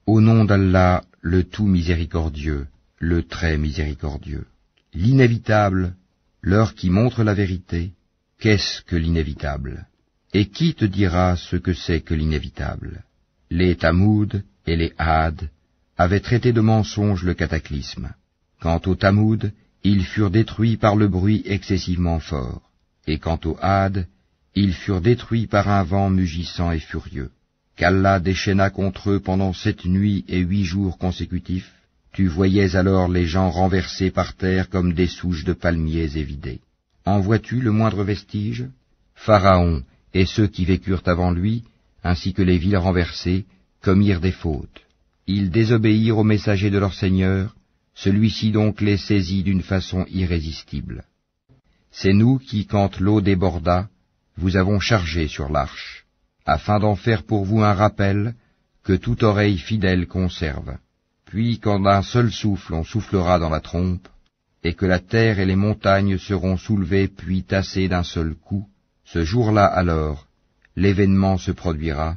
Au nom d'Allah, le tout miséricordieux, le très miséricordieux. L'inévitable, l'heure qui montre la vérité, qu'est-ce que l'inévitable? Et qui te dira ce que c'est que l'inévitable? Les Tamoud et les Had avaient traité de mensonge le cataclysme. Quant aux Tamoud, ils furent détruits par le bruit excessivement fort, et quant aux Had, ils furent détruits par un vent mugissant et furieux, qu'Allah déchaîna contre eux pendant 7 nuits et 8 jours consécutifs. Tu voyais alors les gens renversés par terre comme des souches de palmiers évidées. En vois-tu le moindre vestige? Pharaon et ceux qui vécurent avant lui, ainsi que les villes renversées, commirent des fautes. Ils désobéirent au messager de leur Seigneur, celui-ci donc les saisit d'une façon irrésistible. C'est nous qui, quand l'eau déborda, vous avons chargé sur l'arche, afin d'en faire pour vous un rappel que toute oreille fidèle conserve. Puis quand d'un seul souffle on soufflera dans la trompe, et que la terre et les montagnes seront soulevées puis tassées d'un seul coup, ce jour-là alors, l'événement se produira,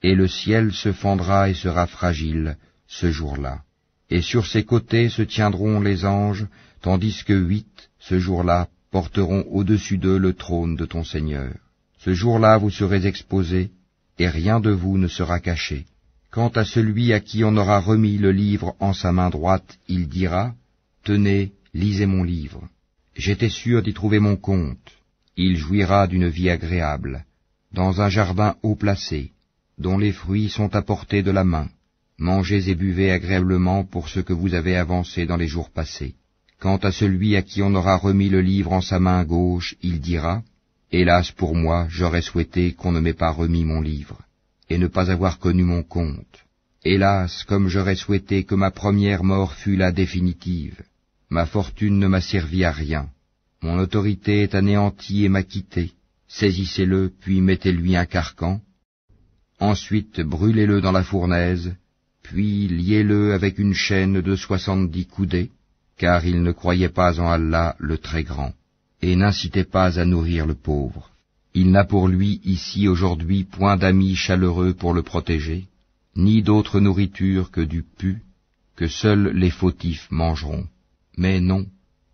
et le ciel se fendra et sera fragile, ce jour-là. Et sur ses côtés se tiendront les anges, tandis que 8, ce jour-là, porteront au-dessus d'eux le trône de ton Seigneur. Ce jour-là vous serez exposés, et rien de vous ne sera caché. Quant à celui à qui on aura remis le livre en sa main droite, il dira, « Tenez, lisez mon livre. J'étais sûr d'y trouver mon compte. » Il jouira d'une vie agréable, dans un jardin haut placé, dont les fruits sont à portée de la main. Mangez et buvez agréablement pour ce que vous avez avancé dans les jours passés. Quant à celui à qui on aura remis le livre en sa main gauche, il dira, « Hélas pour moi, j'aurais souhaité qu'on ne m'ait pas remis mon livre, et ne pas avoir connu mon compte. Hélas, comme j'aurais souhaité que ma première mort fût la définitive. Ma fortune ne m'a servi à rien. Mon autorité est anéantie et m'a quitté. Saisissez-le, puis mettez-lui un carcan. Ensuite, brûlez-le dans la fournaise, puis liez-le avec une chaîne de 70 coudées, car il ne croyait pas en Allah le Très-Grand. Et n'incitez pas à nourrir le pauvre. Il n'a pour lui ici aujourd'hui point d'amis chaleureux pour le protéger, ni d'autre nourriture que du pu, que seuls les fautifs mangeront. Mais non,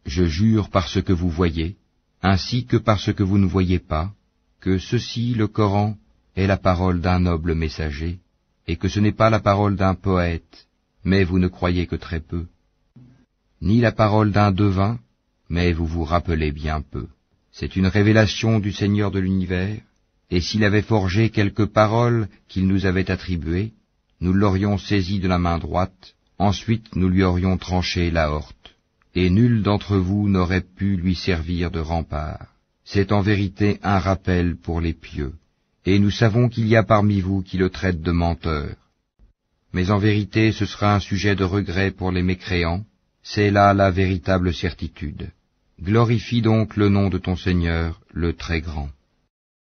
je jure par ce que vous voyez, ainsi que par ce que vous ne voyez pas, que ceci, le Coran, est la parole d'un noble messager, et que ce n'est pas la parole d'un poète, mais vous ne croyez que très peu, ni la parole d'un devin, mais vous vous rappelez bien peu. C'est une révélation du Seigneur de l'univers, et s'il avait forgé quelques paroles qu'il nous avait attribuées, nous l'aurions saisi de la main droite, ensuite nous lui aurions tranché l'aorte, et nul d'entre vous n'aurait pu lui servir de rempart. C'est en vérité un rappel pour les pieux, et nous savons qu'il y a parmi vous qui le traitent de menteur. Mais en vérité ce sera un sujet de regret pour les mécréants, c'est là la véritable certitude. Glorifie donc le nom de ton Seigneur, le Très-Grand.